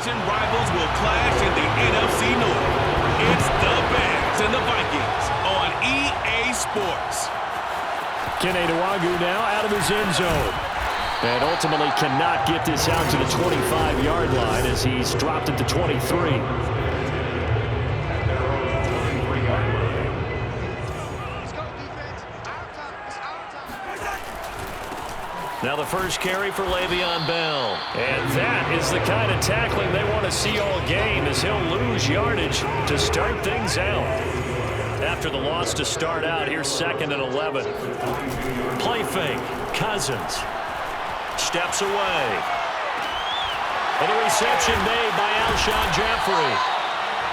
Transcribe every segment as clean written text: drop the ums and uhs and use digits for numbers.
division rivals will clash in the NFC North. It's the Bears and the Vikings on EA Sports. Kene Nwangwu now out of his end zone. And ultimately cannot get this out to the 25-yard line as he's dropped it to 23. Now the first carry for Le'Veon Bell. And that is the kind of tackling they want to see all game as he'll lose yardage to start things out. After the loss to start out, here's 2nd and 11. Play fake. Cousins steps away. And the reception made by Alshon Jeffrey.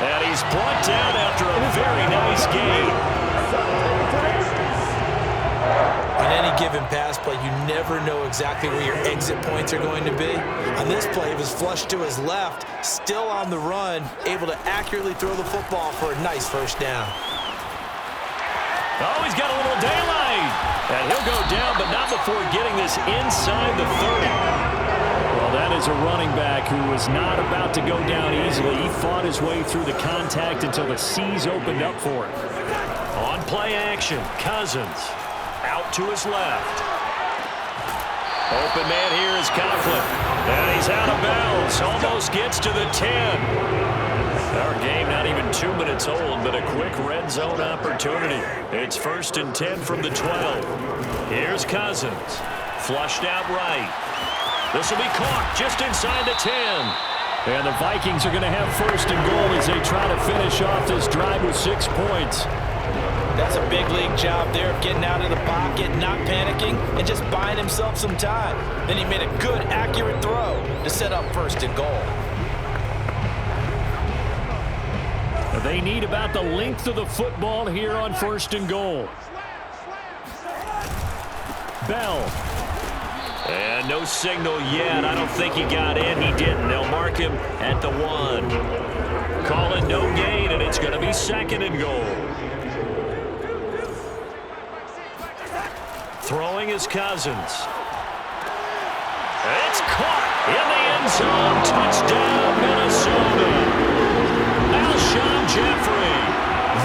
And he's brought down after a very nice game. On any given pass play, you never know exactly where your exit points are going to be. On this play, it was flushed to his left, still on the run, able to accurately throw the football for a nice first down. Oh, he's got a little daylight. And he'll go down, but not before getting this inside the 30. Well, that is a running back who was not about to go down easily. He fought his way through the contact until the C's opened up for him. On play action, Cousins. Out to his left. Open man here is Conklin. And he's out of bounds. Almost gets to the 10. Our game not even 2 minutes old, but a quick red zone opportunity. It's 1st and 10 from the 12. Here's Cousins. Flushed out right. This will be caught just inside the 10. And the Vikings are going to have 1st and goal as they try to finish off this drive with 6 points. That's a big league job there of getting out of the pocket, not panicking, and just buying himself some time. Then he made a good, accurate throw to set up 1st and goal. They need about the length of the football here on 1st and goal. Bell. And no signal yet. I don't think he got in. He didn't. They'll mark him at the 1. Call it no gain, and it's going to be 2nd and goal. Throwing is Cousins. It's caught in the end zone. Touchdown, Minnesota. Alshon Jeffrey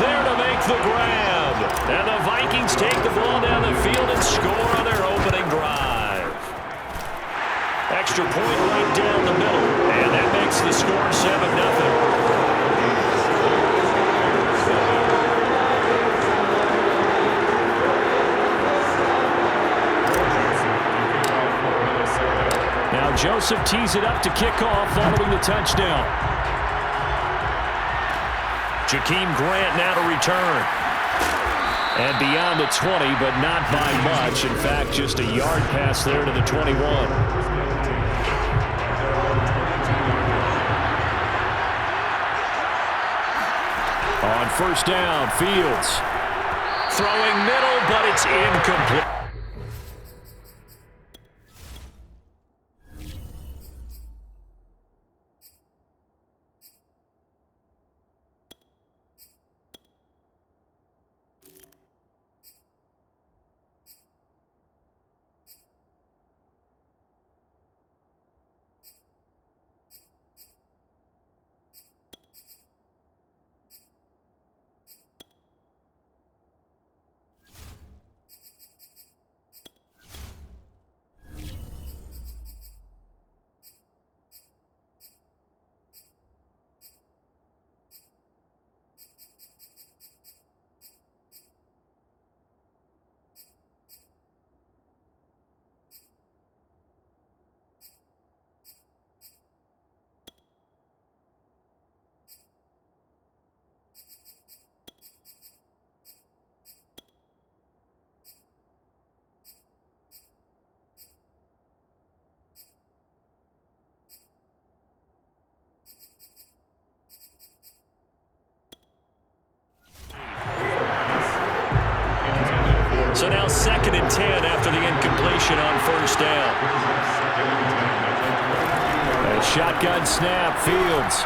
there to make the grab. And the Vikings take the ball down the field and score on their opening drive. Extra point right down the middle. And that makes the score 7-0. Now Joseph tees it up to kick off following the touchdown. Jakeem Grant now to return. And beyond the 20, but not by much. In fact, just a yard pass there to the 21. On 1st down, Fields. Throwing middle, but it's incomplete. So now 2nd and 10 after the incompletion on 1st down. A shotgun snap, Fields.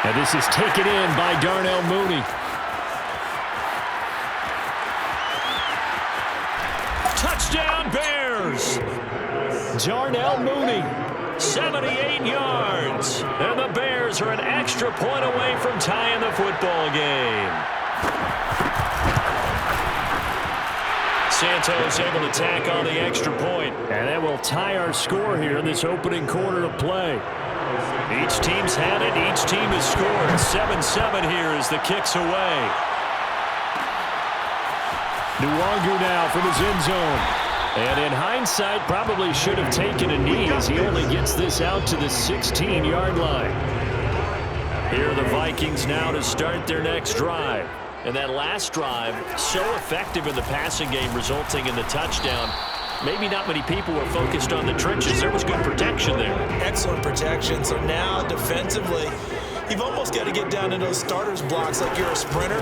And this is taken in by Darnell Mooney. Touchdown, Bears! Darnell Mooney. 78 yards. And the Bears are an extra point away from tying the football game. Santos able to tack on the extra point. And that will tie our score here in this opening quarter of play. Each team's had it. Each team has scored. 7-7 here as the kick's away. Nwangu now from his end zone. And in hindsight, probably should have taken a knee as he only gets this out to the 16-yard line. Here are the Vikings now to start their next drive. And that last drive, so effective in the passing game, resulting in the touchdown. Maybe not many people were focused on the trenches. There was good protection there. Excellent protection. So now, defensively, you've almost got to get down to those starters blocks like you're a sprinter.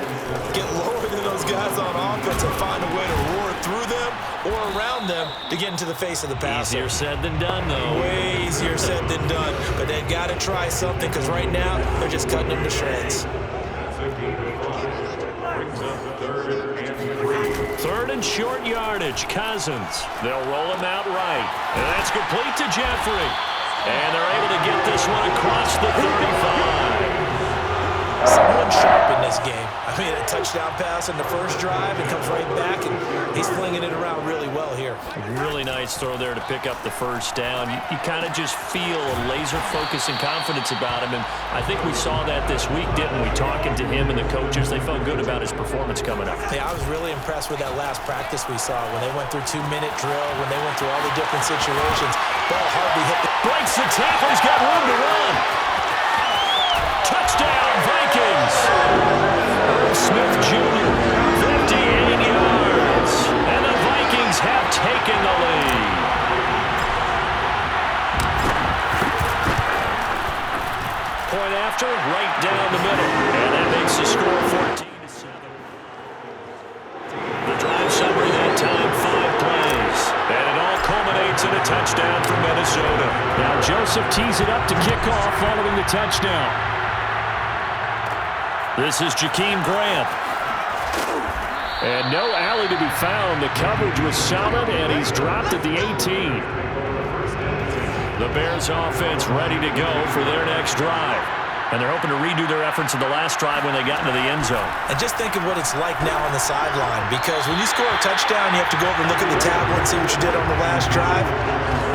Get lower than those guys on offense and find a way to roar through them or around them to get into the face of the passer. Easier said than done, though. Way easier said than done. But they've got to try something because right now they're just cutting them to shreds. Third and short yardage. Cousins. They'll roll him out right. And that's complete to Jeffrey. And they're able to get this one across the 35. Someone sharp in this game. I mean, a touchdown pass in the first drive and comes right back, and he's flinging it around really well here. Really nice throw there to pick up the first down. You kind of just feel a laser focus and confidence about him, and I think we saw that this week, didn't we? Talking to him and the coaches, they felt good about his performance coming up. Yeah, I was really impressed with that last practice we saw when they went through 2-minute drill, when they went through all the different situations. Ball hardly hit the... Breaks the tackle. He's got room to run. Touchdown, Vikings. Earl Smith Jr., 58 yards. And the Vikings have taken the lead. Point after, right down the middle. And that makes the score 14-7. The drive summary that time, 5 plays. And it all culminates in a touchdown for Minnesota. Now Joseph tees it up to kick off following the touchdown. This is Jakeem Grant. And no alley to be found. The coverage was solid, and he's dropped at the 18. The Bears offense ready to go for their next drive. And they're hoping to redo their efforts in the last drive when they got into the end zone. And just think of what it's like now on the sideline, because when you score a touchdown, you have to go over and look at the tablet and see what you did on the last drive.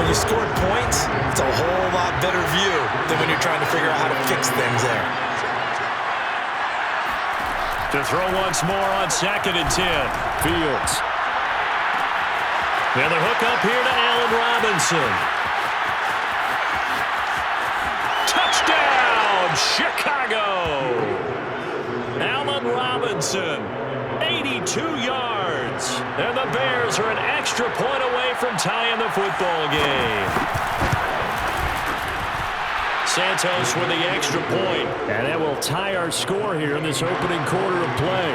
When you scored points, it's a whole lot better view than when you're trying to figure out how to fix things there. To throw once more on 2nd and 10. Fields. And the hook up here to Allen Robinson. Touchdown, Chicago! Allen Robinson, 82 yards. And the Bears are an extra point away from tying the football game. Santos with the extra point. And that will tie our score here in this opening quarter of play.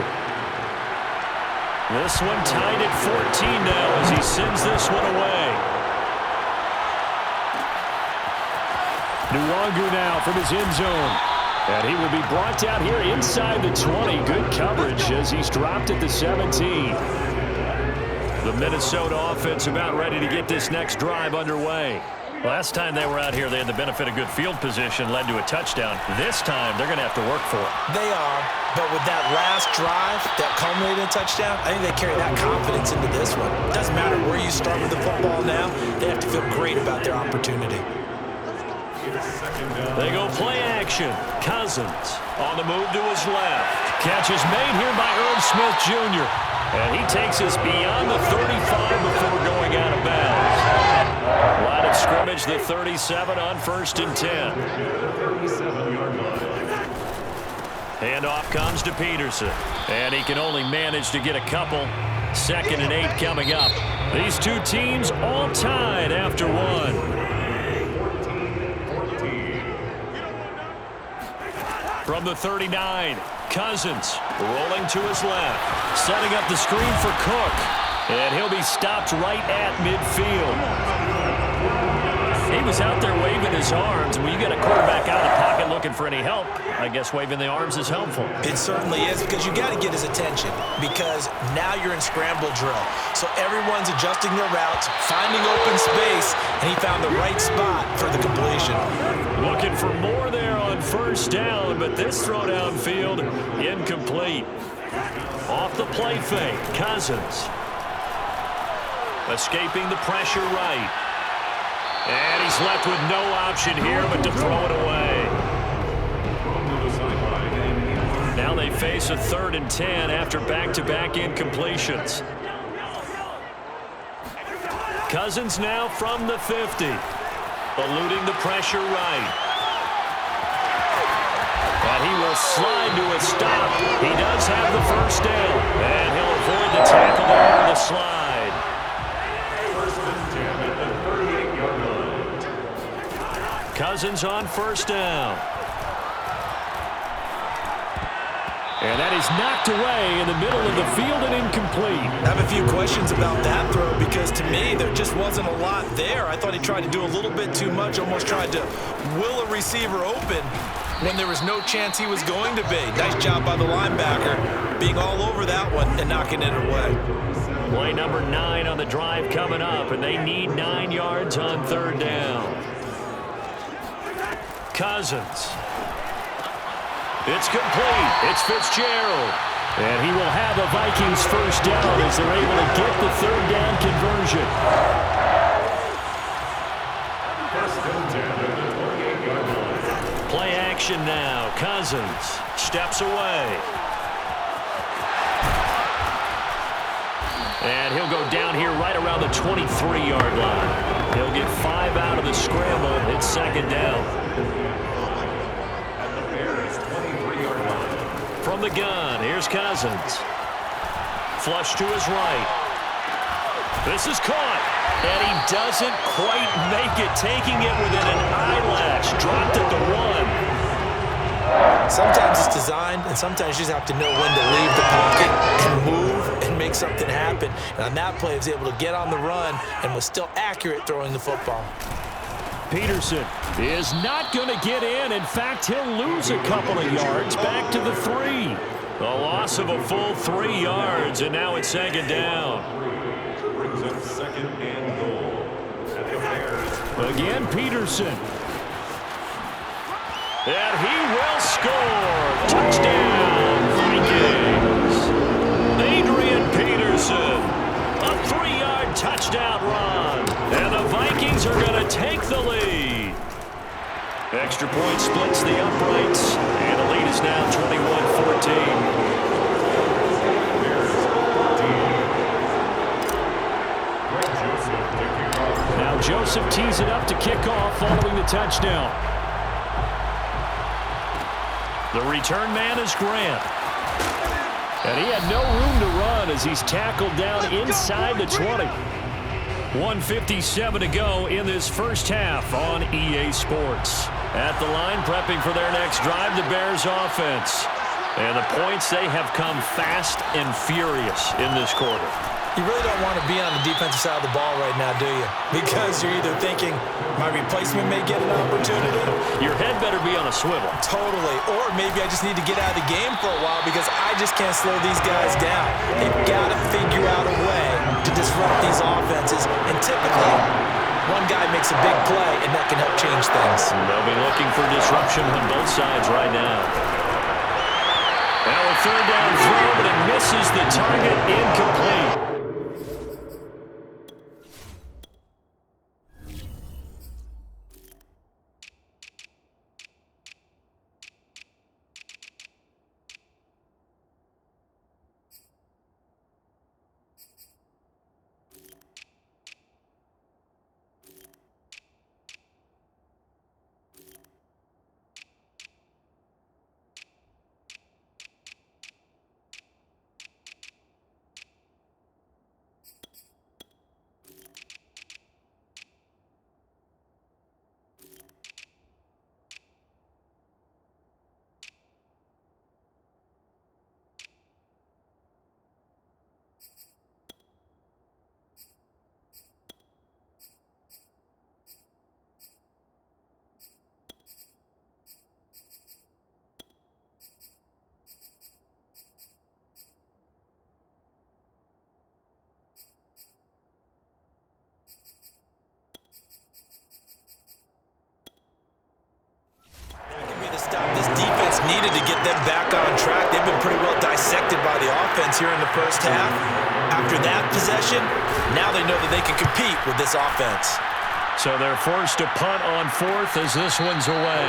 This one tied at 14 now as he sends this one away. Nwangu now from his end zone. And he will be brought down here inside the 20. Good coverage as he's dropped at the 17. The Minnesota offense about ready to get this next drive underway. Last time they were out here, they had the benefit of good field position, led to a touchdown. This time, they're going to have to work for it. They are, but with that last drive that culminated in a touchdown, I think they carry that confidence into this one. It doesn't matter where you start with the football now. They have to feel great about their opportunity. They go play action. Cousins on the move to his left. Catch is made here by Earl Smith Jr. And he takes us beyond the 35 before going out of bounds. Line of scrimmage, the 37 on 1st and 10. Handoff comes to Peterson. And he can only manage to get a couple. 2nd and 8 coming up. These two teams all tied after one. From the 39, Cousins rolling to his left. Setting up the screen for Cook. And he'll be stopped right at midfield. He was out there waving his arms. When you get a quarterback out of the pocket looking for any help, I guess waving the arms is helpful. It certainly is, because you got to get his attention, because now you're in scramble drill. So everyone's adjusting their routes, finding open space, and he found the right spot for the completion. Looking for more there on first down, but this throw downfield incomplete. Off the play fake, Cousins. Escaping the pressure right. And he's left with no option here but to throw it away. Now they face a 3rd and 10 after back-to-back incompletions. Cousins now from the 50. Eluding the pressure right. And he will slide to a stop. He does have the first down. And he'll avoid the tackle over the slide. Cousins on first down. And that is knocked away in the middle of the field and incomplete. I have a few questions about that throw, because to me there just wasn't a lot there. I thought he tried to do a little bit too much, almost tried to will a receiver open when there was no chance he was going to be. Nice job by the linebacker being all over that one and knocking it away. Play number 9 on the drive coming up, and they need 9 yards on 3rd down. Cousins. It's complete. It's Fitzgerald. And he will have a Vikings first down as they're able to get the 3rd down conversion. Play action now. Cousins steps away. And he'll go down here right around the 23-yard line. He'll get 5 out of the scramble. It's 2nd down. From the gun, here's Cousins. Flush to his right. This is caught. And he doesn't quite make it, taking it within an eyelash. Dropped at the 1. Sometimes it's designed, and sometimes you just have to know when to leave the pocket and move and make something happen. And on that play, he was able to get on the run and was still accurate throwing the football. Peterson is not going to get in. In fact, he'll lose a couple of yards back to the 3. A loss of a full 3 yards, and now it's 2nd down. Brings up 2nd and goal. Again, Peterson. And he will score. Touchdown, Vikings. Adrian Peterson. A 3-yard touchdown run. And the Vikings are going to take the lead. Extra point splits the uprights. And the lead is now 21-14. Now Joseph tees it up to kick off following the touchdown. The return man is Grant. And he had no room to run as he's tackled down inside the 20. 1:57 to go in this first half on EA Sports. At the line, prepping for their next drive, the Bears offense. And the points, they have come fast and furious in this quarter. You really don't want to be on the defensive side of the ball right now, do you? Because you're either thinking, my replacement may get an opportunity. Your head better be on a swivel. Totally. Or maybe I just need to get out of the game for a while because I just can't slow these guys down. They've got to figure out a way to disrupt these offenses. And typically, one guy makes a big play, and that can help change things. They'll be looking for disruption on both sides right now. Now a 3rd down throw, but it misses the target, incomplete. needed to get them back on track. They've been pretty well dissected by the offense here in the first half. After that possession, now they know that they can compete with this offense. So they're forced to punt on fourth as this one's away.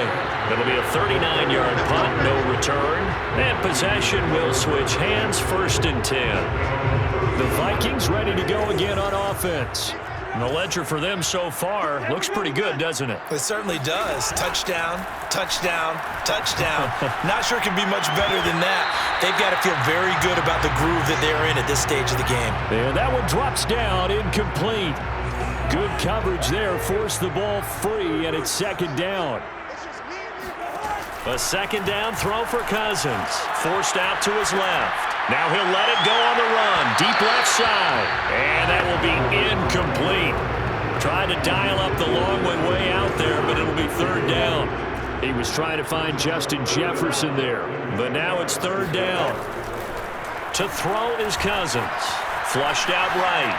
It'll be a 39-yard punt, no return. And possession will switch hands, 1st and 10. The Vikings ready to go again on offense. And the ledger for them so far looks pretty good, doesn't it? It certainly does. Touchdown, touchdown, touchdown. Not sure it can be much better than that. They've got to feel very good about the groove that they're in at this stage of the game. And that one drops down, incomplete. Good coverage there, forced the ball free, and it's 2nd down. A 2nd down throw for Cousins. Forced out to his left. Now he'll let it go on the run. Deep left side. And that will be incomplete. Tried to dial up the long one way out there, but it'll be 3rd down. He was trying to find Justin Jefferson there, but now it's 3rd down. To throw is Cousins. Flushed out right.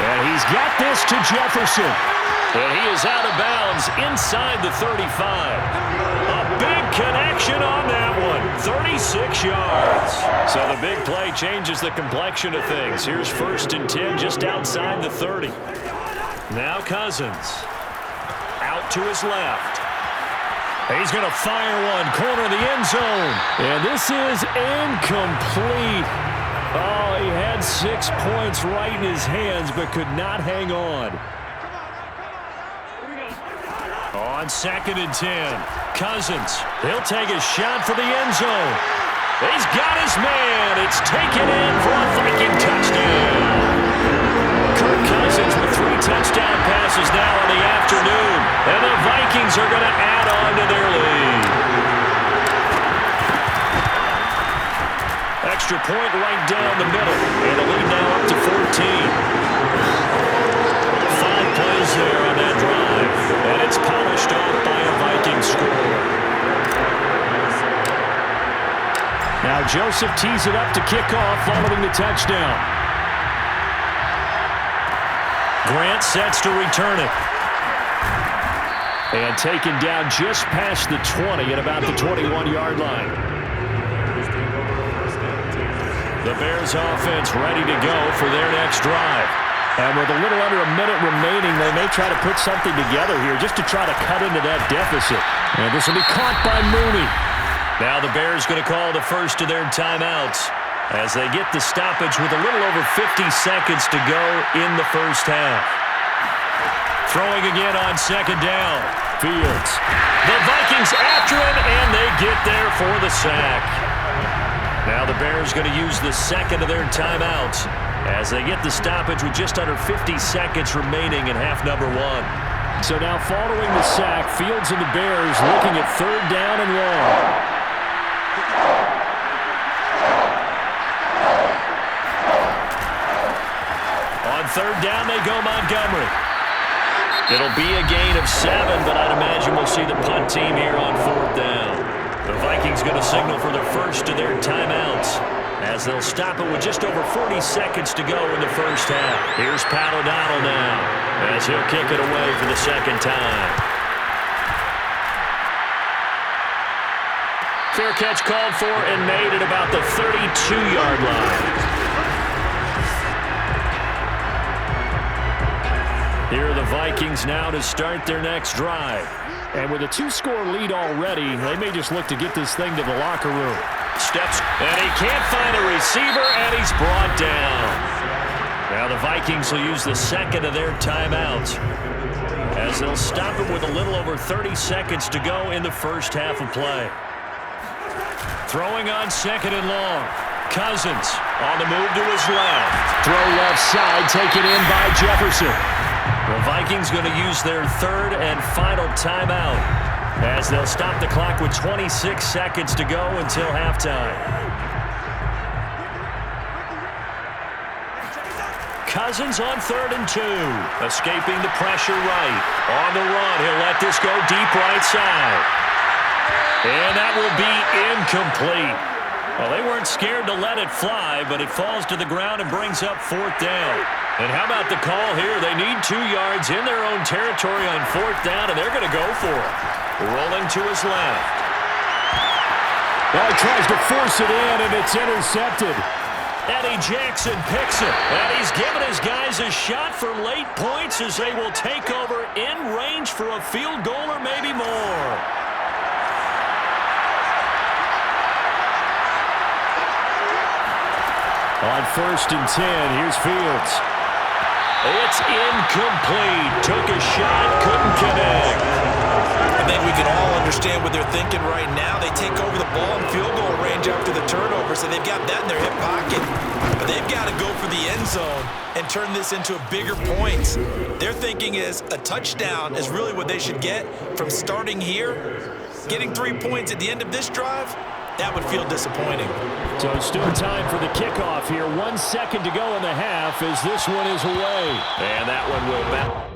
And he's got this to Jefferson. And he is out of bounds inside the 35. A big connection on that one. 36 yards. So the big play changes the complexion of things. Here's 1st and 10 just outside the 30. Now Cousins. Out to his left. He's going to fire one. Corner of the end zone. And this is incomplete. Oh, he had 6 points right in his hands, but could not hang on. On 2nd and 10, Cousins. He'll take a shot for the end zone. He's got his man. It's taken in for a Viking touchdown. Kirk Cousins with 3 touchdown passes now in the afternoon. And the Vikings are going to add on to their lead. Extra point right down the middle. And the lead now up to 14. 5 plays there on that drive. And it's polished off by a Viking score. Now Joseph tees it up to kick off following the touchdown. Grant sets to return it. And taken down just past the 20 at about the 21-yard line. The Bears offense ready to go for their next drive. And with a little under a minute remaining, they may try to put something together here just to try to cut into that deficit. And this will be caught by Mooney. Now the Bears going to call the first of their timeouts as they get the stoppage with a little over 50 seconds to go in the first half. Throwing again on 2nd down. Fields. The Vikings after him, and they get there for the sack. Now the Bears going to use the 2nd of their timeouts as they get the stoppage with just under 50 seconds remaining in half number 1. So now following the sack, Fields and the Bears looking at 3rd down and long. On 3rd down they go Montgomery. It'll be a gain of 7, but I'd imagine we'll see the punt team here on 4th down. The Vikings going to signal for the first of their timeouts as they'll stop it with just over 40 seconds to go in the first half. Here's Pat O'Donnell now as he'll kick it away for the 2nd time. Fair catch called for and made at about the 32-yard line. Here are the Vikings now to start their next drive. And with a 2-score lead already, they may just look to get this thing to the locker room. Steps, and he can't find a receiver, and he's brought down. Now the Vikings will use the 2nd of their timeouts as they'll stop it with a little over 30 seconds to go in the first half of play. Throwing on 2nd and long. Cousins on the move to his left. Throw left side, taken in by Jefferson. The Vikings going to use their 3rd and final timeout as they'll stop the clock with 26 seconds to go until halftime. Cousins on 3rd and 2. Escaping the pressure right. On the run, he'll let this go deep right side. And that will be incomplete. Well, they weren't scared to let it fly, but it falls to the ground and brings up 4th down. And how about the call here? They need 2 yards in their own territory on 4th down, and they're going to go for it. Rolling to his left. Well, he tries to force it in, and it's intercepted. Eddie Jackson picks it, and he's given his guys a shot for late points as they will take over in range for a field goal or maybe more. On 1st and 10, here's Fields. It's incomplete. Took a shot, couldn't connect. I think we can all understand what they're thinking right now. They take over the ball in field goal range after the turnover, so they've got that in their hip pocket. But they've got to go for the end zone and turn this into a bigger points. Their thinking is a touchdown is really what they should get from starting here. Getting 3 points at the end of this drive, that would feel disappointing. So still time for the kickoff here. 1 second to go in the half as this one is away. And that one will bounce.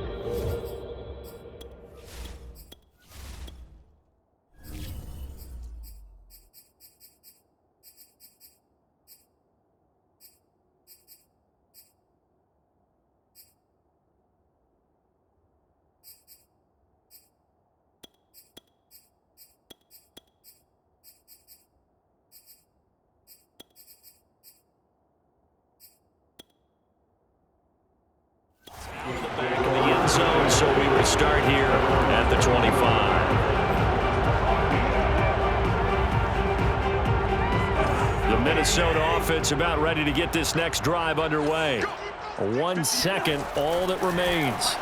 Back in the end zone, so we will start here at the 25. The Minnesota offense about ready to get this next drive underway. 1 second, all that remains.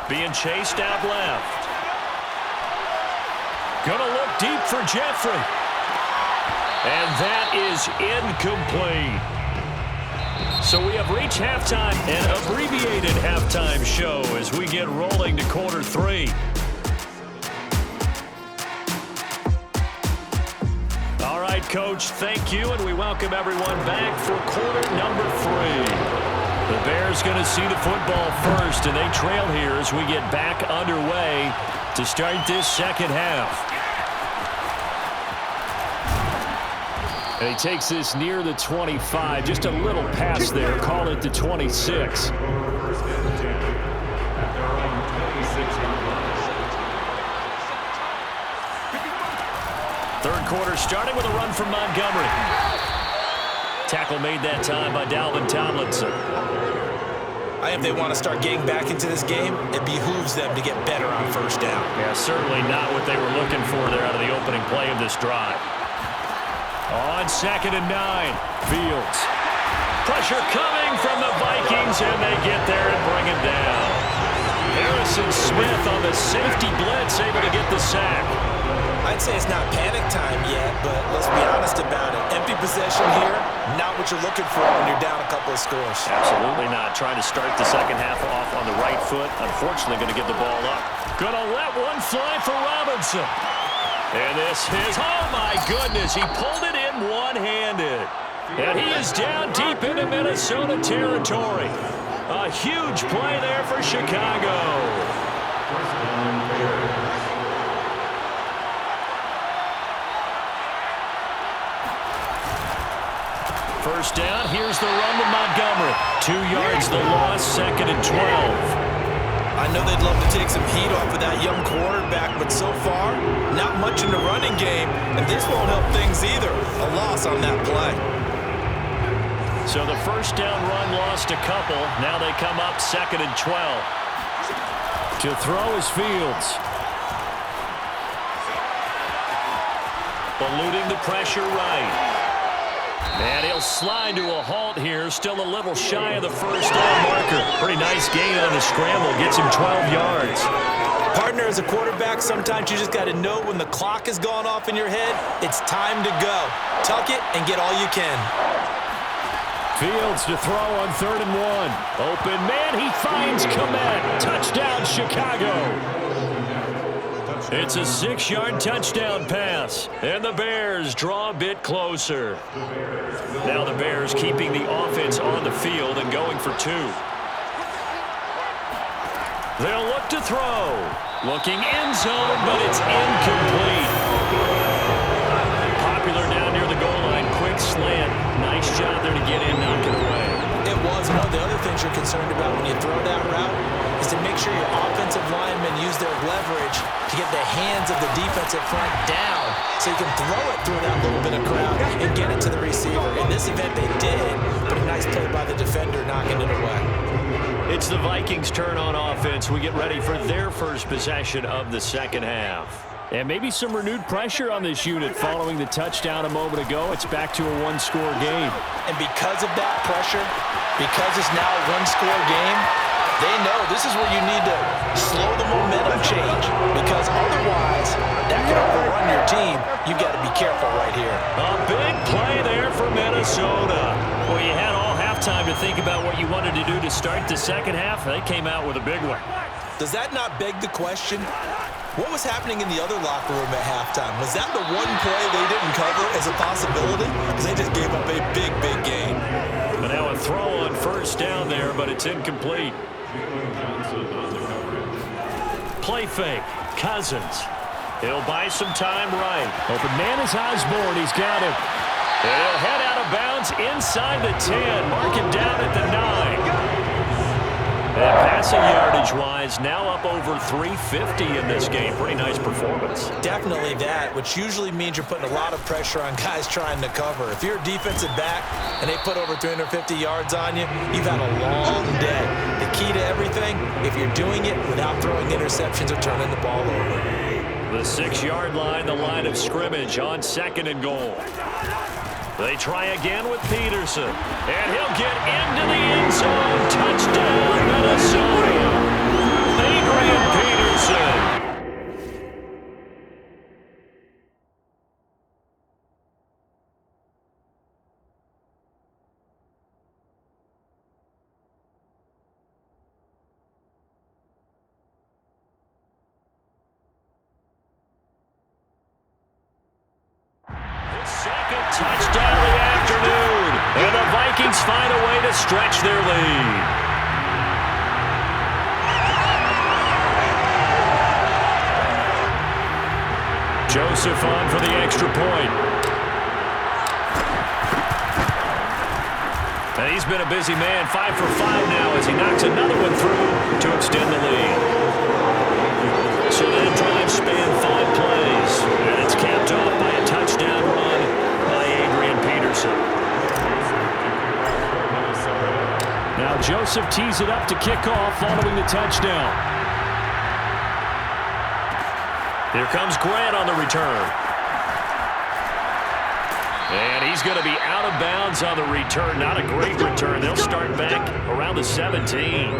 Being chased out left. Gonna look deep for Jeffrey. And that is incomplete. So we have reached halftime, an abbreviated halftime show as we get rolling to quarter 3. All right, Coach, thank you, and we welcome everyone back for quarter number 3. The Bears going to see the football first, and they trail here as we get back underway to start this second half. And he takes this near the 25. Just a little pass there. Call it the 26. Third quarter starting with a run from Montgomery. Tackle made that time by Dalvin Tomlinson. If they want to start getting back into this game, it behooves them to get better on first down. Yeah, certainly not what they were looking for there out of the opening play of this drive. On 2nd and 9, Fields. Pressure coming from the Vikings, and they get there and bring him down. Harrison Smith on the safety blitz, able to get the sack. I'd say it's not panic time yet, but let's be honest about it. Empty possession here, not what you're looking for when you're down a couple of scores. Absolutely not. Trying to start the second half off on the right foot. Unfortunately, going to give the ball up. Going to let one fly for Robinson. And this is, oh my goodness, he pulled it in one-handed. And he is down deep into Minnesota territory. A huge play there for Chicago. First down, here's the run to Montgomery. 2 yards the loss, 2nd and 12. I know they'd love to take some heat off of that young quarterback, but so far, not much in the running game, and this won't help things either. A loss on that play. So the first down run lost a couple. Now they come up 2nd and 12. To throw is Fields. Eluding the pressure right. And he'll slide to a halt here. Still a little shy of the first down marker. Pretty nice gain on the scramble. Gets him 12 yards. Partner, as a quarterback, sometimes you just got to know when the clock has gone off in your head, it's time to go. Tuck it and get all you can. Fields to throw on 3rd and 1. Open man, he finds Kmet. Touchdown, Chicago. It's a 6-yard touchdown pass, and the Bears draw a bit closer. Now the Bears keeping the offense on the field and going for 2. They'll look to throw. Looking end zone, but it's incomplete. Popular down near the goal line. Quick slant. Nice job there to get in, knock it away. It it was. And one of the other things you're concerned about when you throw that route is to make sure your offensive linemen use their leverage to get the hands of the defensive front down so you can throw it through that little bit of crowd and get it to the receiver. In this event, they did, but a nice play by the defender knocking it away. It's the Vikings' turn on offense. We get ready for their first possession of the second half. And maybe some renewed pressure on this unit following the touchdown a moment ago. It's back to a one-score game. And because of that pressure, because it's now a one-score game, they know this is where you need to slow the momentum change, because otherwise that can overrun your team. You've got to be careful right here. A big play there for Minnesota. Well, you had all halftime to think about what you wanted to do to start the second half. They came out with a big one. Does that not beg the question? What was happening in the other locker room at halftime? Was that the one play they didn't cover as a possibility? Because they just gave up a big, big game. But now a throw on first down there, but it's incomplete. Play fake. Cousins. He'll buy some time right. Open man is Osborne. He's got him. And he'll head out of bounds inside the 10. Mark him down at the 9. And passing yardage-wise, now up over 350 in this game. Pretty nice performance. Definitely that, which usually means you're putting a lot of pressure on guys trying to cover. If you're a defensive back and they put over 350 yards on you, you've had a long day. The key to everything, if you're doing it without throwing interceptions or turning the ball over. The 6-yard line, the line of scrimmage on 2nd and goal. They try again with Peterson. And he'll get into the end zone. Touchdown, Minnesota. Adrian Peterson. Second touchdown of the afternoon. And the Vikings find a way to stretch their lead. Joseph on for the extra point. And he's been a busy man, 5 for 5 now as he knocks another one through to extend the lead. So that drive spanned 5 plays, and it's capped off by a touchdown run by Adrian Peterson. Now Joseph tees it up to kick off following the touchdown. Here comes Grant on the return. And he's going to be out of bounds on the return. Not a great return. They'll start back around the 17.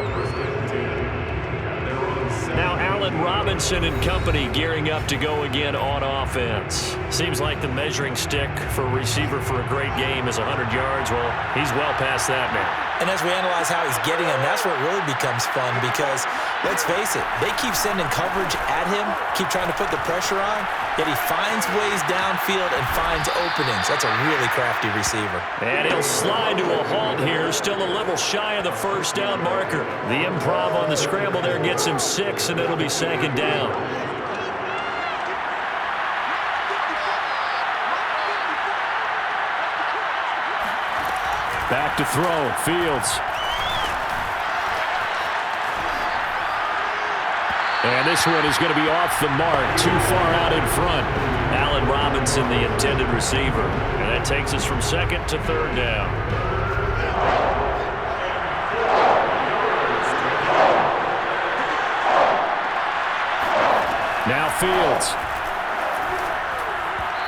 Now Allen Robinson and company gearing up to go again on offense. Seems like the measuring stick for a receiver for a great game is 100 yards. Well, he's well past that now. And as we analyze how he's getting them, that's where it really becomes fun because, let's face it, they keep sending coverage at him, keep trying to put the pressure on, yet he finds ways downfield and finds openings. That's a really crafty receiver. And he'll slide to a halt here, still a little shy of the first down marker. The improv on the scramble there gets him 6, and it'll be 2nd down. Back to throw, Fields. And this one is going to be off the mark, too far out in front. Allen Robinson, the intended receiver. And that takes us from 2nd to 3rd down. Now Fields.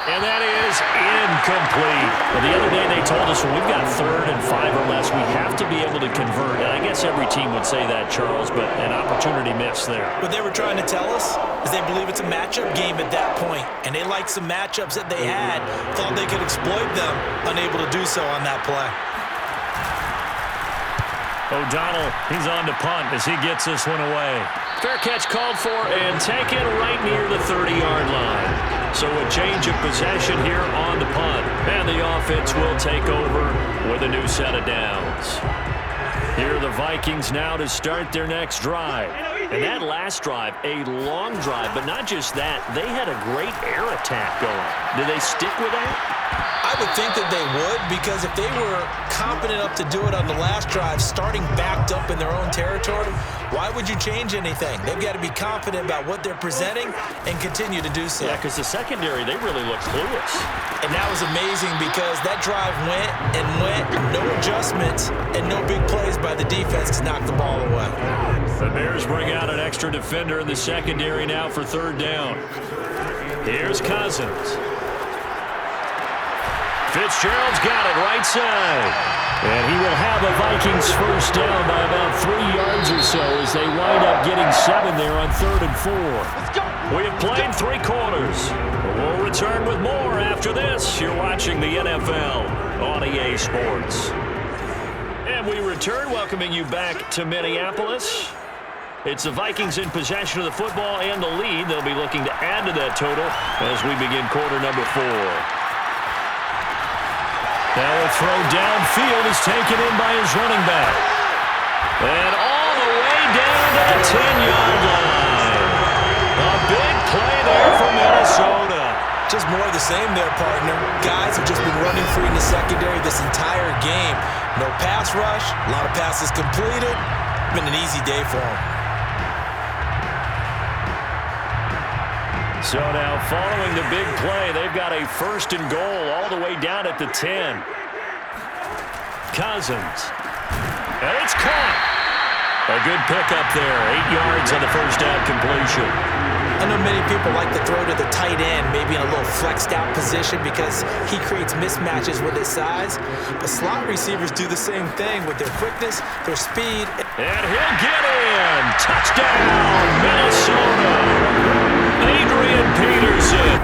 And that is incomplete. Well, the other day they told us when we've got 3rd and 5 or less, we have to be able to convert. And I guess every team would say that, Charles, but an opportunity missed there. What they were trying to tell us is they believe it's a matchup game at that point, and they liked some matchups that they had, thought they could exploit them, unable to do so on that play. O'Donnell, he's on to punt as he gets this one away. Fair catch called for and taken right near the 30-yard line. So a change of possession here on the punt. And the offense will take over with a new set of downs. Here are the Vikings now to start their next drive. And that last drive, a long drive, but not just that. They had a great air attack going. Do they stick with that? I would think that they would, because if they were confident enough to do it on the last drive, starting backed up in their own territory, why would you change anything? They've got to be confident about what they're presenting and continue to do so. Yeah, because the secondary, they really look clueless. And that was amazing because that drive went and went, no adjustments, and no big plays by the defense to knock the ball away. The Bears bring out an extra defender in the secondary now for third down. Here's Cousins. Fitzgerald's got it right side. And he will have a Vikings first down by about 3 yards or so as they wind up getting 7 there on 3rd and 4. We have played 3 quarters. We'll return with more after this. You're watching the NFL on EA Sports. And we return, welcoming you back to Minneapolis. It's the Vikings in possession of the football and the lead. They'll be looking to add to that total as we begin quarter number 4. Now a throw downfield is taken in by his running back. And all the way down to the 10-yard line. A big play there for Minnesota. Just more of the same there, partner. Guys have just been running free in the secondary this entire game. No pass rush, a lot of passes completed. Been an easy day for them. So now, following the big play, they've got a 1st and goal all the way down at the 10. Cousins. And it's caught. A good pickup there. 8 yards on the first down completion. I know many people like to throw to the tight end, maybe in a little flexed out position because he creates mismatches with his size. But slot receivers do the same thing with their quickness, their speed. And he'll get in. Touchdown, Minnesota. Adrian Peterson.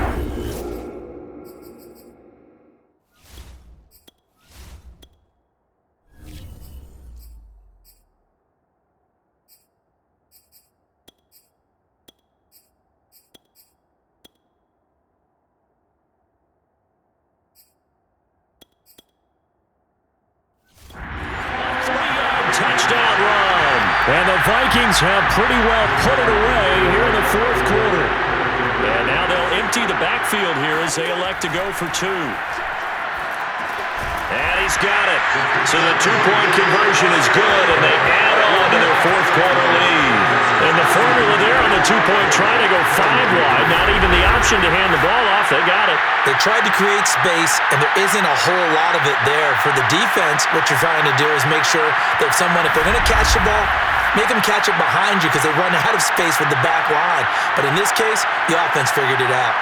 Touchdown run. And the Vikings have pretty well put it away here in the 4th quarter. And now they'll empty the backfield here as they elect to go for 2. And he's got it. So the 2-point conversion is good, and they add on to their 4th quarter lead. And the formula there on the 2-point trying to go 5 wide, not even the option to hand the ball off. They got it. They tried to create space, and there isn't a whole lot of it there. For the defense, what you're trying to do is make sure that if they're going to catch the ball, make them catch it behind you because they run out of space with the back line. But in this case, the offense figured it out.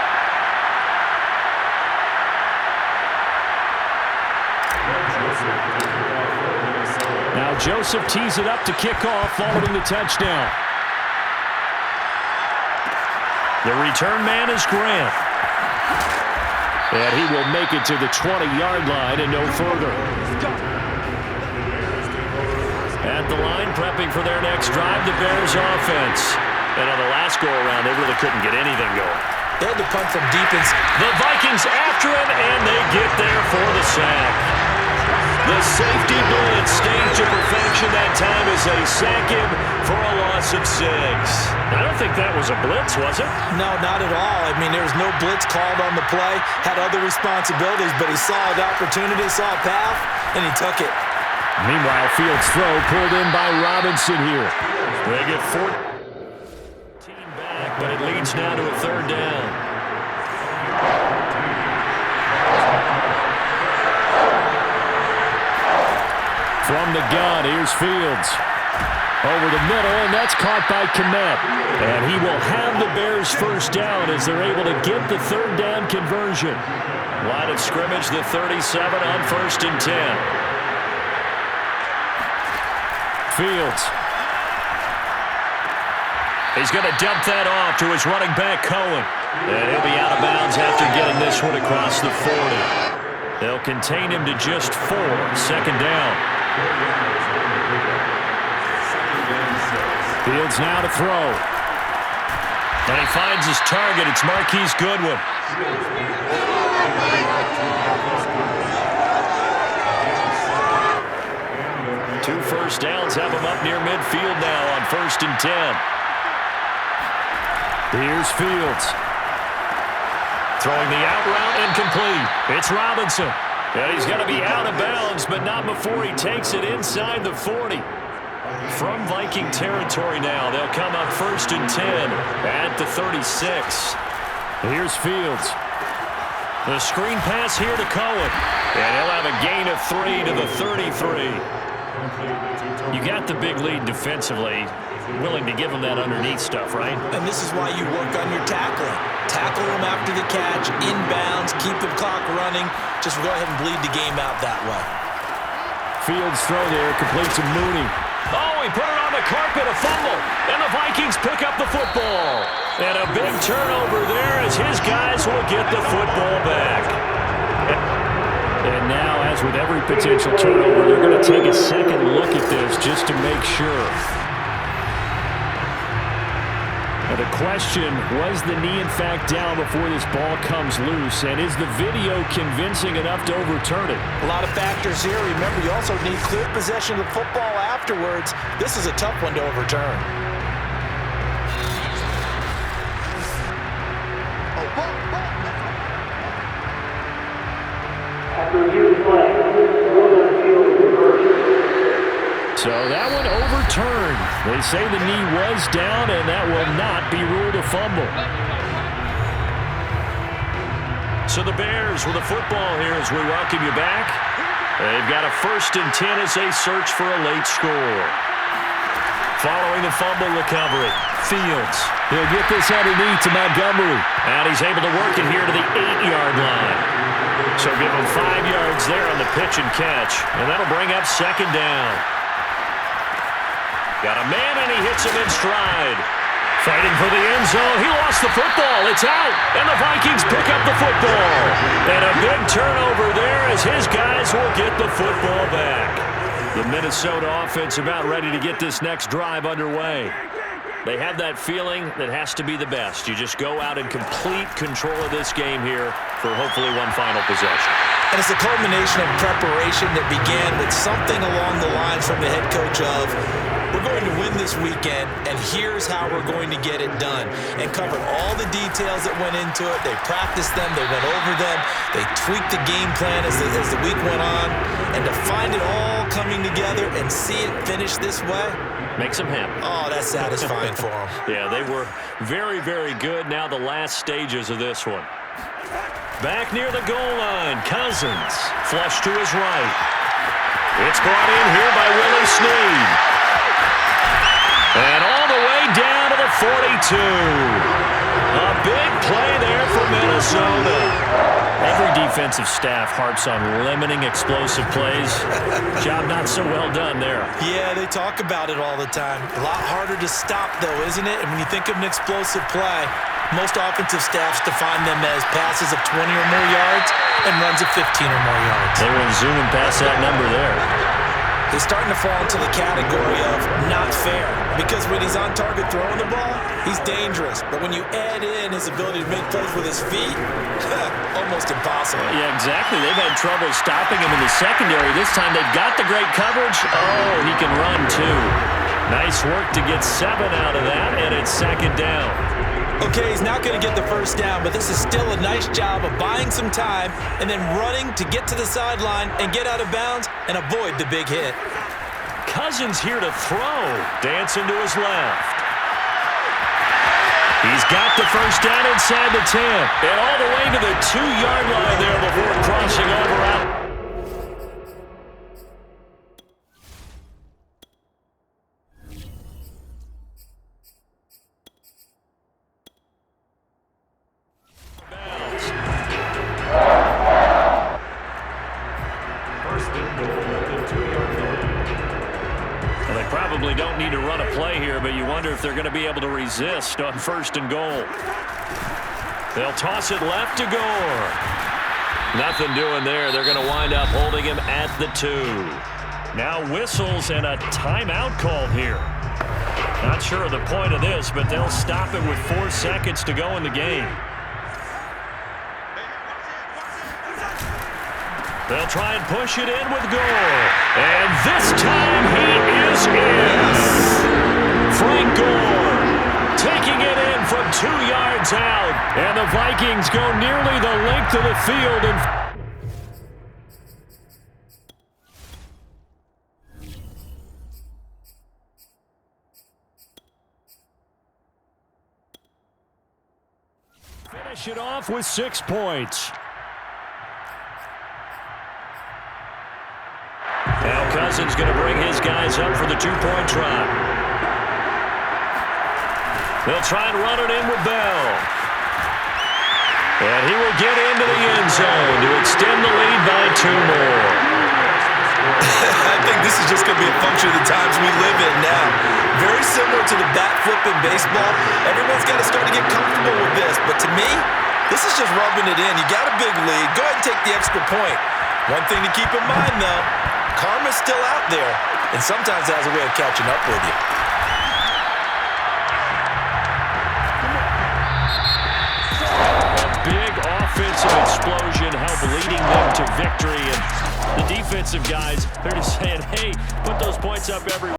Now Joseph tees it up to kick off following the touchdown. The return man is Grant. And he will make it to the 20-yard line and no further. At the line, prepping for their next drive, the Bears offense. And on the last go-around, they really couldn't get anything going. They had to punt from deep inside. The Vikings after him, and they get there for the sack. The safety blitz staged to perfection that time as they sack him for a loss of 6. I don't think that was a blitz, was it? No, not at all. I mean, there was no blitz called on the play. Had other responsibilities, but he saw an opportunity, saw a path, and he took it. Meanwhile, Fields' throw pulled in by Robinson here. They get 14 back, but it leads now to a 3rd down. From the gun, here's Fields. Over the middle, and that's caught by Kmet. And he will have the Bears first down as they're able to get the 3rd down conversion. Line of scrimmage, the 37 on 1st and 10. Fields. He's going to dump that off to his running back, Cohen. And he'll be out of bounds after getting this one across the 40. They'll contain him to just 4, 2nd down. Fields now to throw. And he finds his target. It's Marquise Goodwin. Two first downs have him up near midfield now on 1st and 10. Here's Fields. Throwing the out route incomplete. It's Robinson. And he's going to be out of bounds, but not before he takes it inside the 40. From Viking territory now, they'll come up 1st and 10 at the 36. Here's Fields. The screen pass here to Cohen. And he'll have a gain of 3 to the 33. You got the big lead defensively. Willing to give him that underneath stuff, right? And this is why you work on your tackling. Tackle him after the catch, inbounds, keep the clock running. Just go ahead and bleed the game out that way. Fields throw there, complete to Mooney. Oh, he put it on the carpet, a fumble. And the Vikings pick up the football. And a big turnover there as his guys will get the football back. And now, as with every potential turnover, they're going to take a second look at this just to make sure. Now the question, was the knee in fact down before this ball comes loose? And is the video convincing enough to overturn it? A lot of factors here. Remember, you also need clear possession of the football afterwards. This is a tough one to overturn. So that one overturned. They say the knee was down, and that will not be ruled a fumble. So the Bears with the football here as we welcome you back. They've got a 1st and 10 as they search for a late score. Following the fumble recovery, Fields. He'll get this underneath to Montgomery. And he's able to work it here to the 8-yard line. So give him 5 yards there on the pitch and catch. And that'll bring up 2nd down. Got a man, and he hits him in stride. Fighting for the end zone. He lost the football. It's out, and the Vikings pick up the football. And a big turnover there as his guys will get the football back. The Minnesota offense about ready to get this next drive underway. They have that feeling that has to be the best. You just go out in complete control of this game here for hopefully one final possession. And it's a culmination of preparation that began with something along the lines from the head coach of, we're going to win this weekend, and here's how we're going to get it done. And covered all the details that went into it. They practiced them. They went over them. They tweaked the game plan as the week went on. And to find it all coming together and see it finish this way, makes them happy. Oh, that's satisfying for them. Yeah, they were very, very good. Now the last stages of this one. Back near the goal line, Cousins. Flush to his right. It's brought in here by Willie Snead. And all the way down to the 42. A big play there for Minnesota. Every defensive staff harps on limiting explosive plays. Job not so well done there. Yeah, they talk about it all the time. A lot harder to stop, though, isn't it? And when you think of an explosive play, most offensive staffs define them as passes of 20 or more yards and runs of 15 or more yards. They went zooming past that number there. He's starting to fall into the category of not fair, because when he's on target throwing the ball, he's dangerous. But when you add in his ability to make plays with his feet, almost impossible. Yeah, exactly. They've had trouble stopping him in the secondary. This time they've got the great coverage. Oh, he can run too. Nice work to get 7 out of that, and it's 2nd down. Okay, he's not going to get the 1st down, but this is still a nice job of buying some time and then running to get to the sideline and get out of bounds and avoid the big hit. Cousins here to throw. Dancing to his left. He's got the 1st down inside the 10. And all the way to the 2-yard line there before crossing over out. Don't need to run a play here, but you wonder if they're going to be able to resist on 1st and goal. They'll toss it left to Gore. Nothing doing there. They're going to wind up holding him at the 2. Now whistles and a timeout called here. Not sure of the point of this, but they'll stop it with 4 seconds to go in the game. They'll try and push it in with Gore. And this time he is in. Frank Gore taking it in from 2 yards out. And the Vikings go nearly the length of the field and finish it off with 6 points. Now Cousins going to bring his guys up for the 2-point try. They'll try and run it in with Bell. And he will get into the end zone to extend the lead by 2 more. I think this is just going to be a function of the times we live in now. Very similar to the bat flip in baseball. Everyone's got to start to get comfortable with this. But to me, this is just rubbing it in. You got a big lead. Go ahead and take the extra point. One thing to keep in mind, though, karma's still out there, and sometimes it has a way of catching up with you. A big offensive explosion helped leading them to victory, and the defensive guys, they're just saying, hey, put those points up every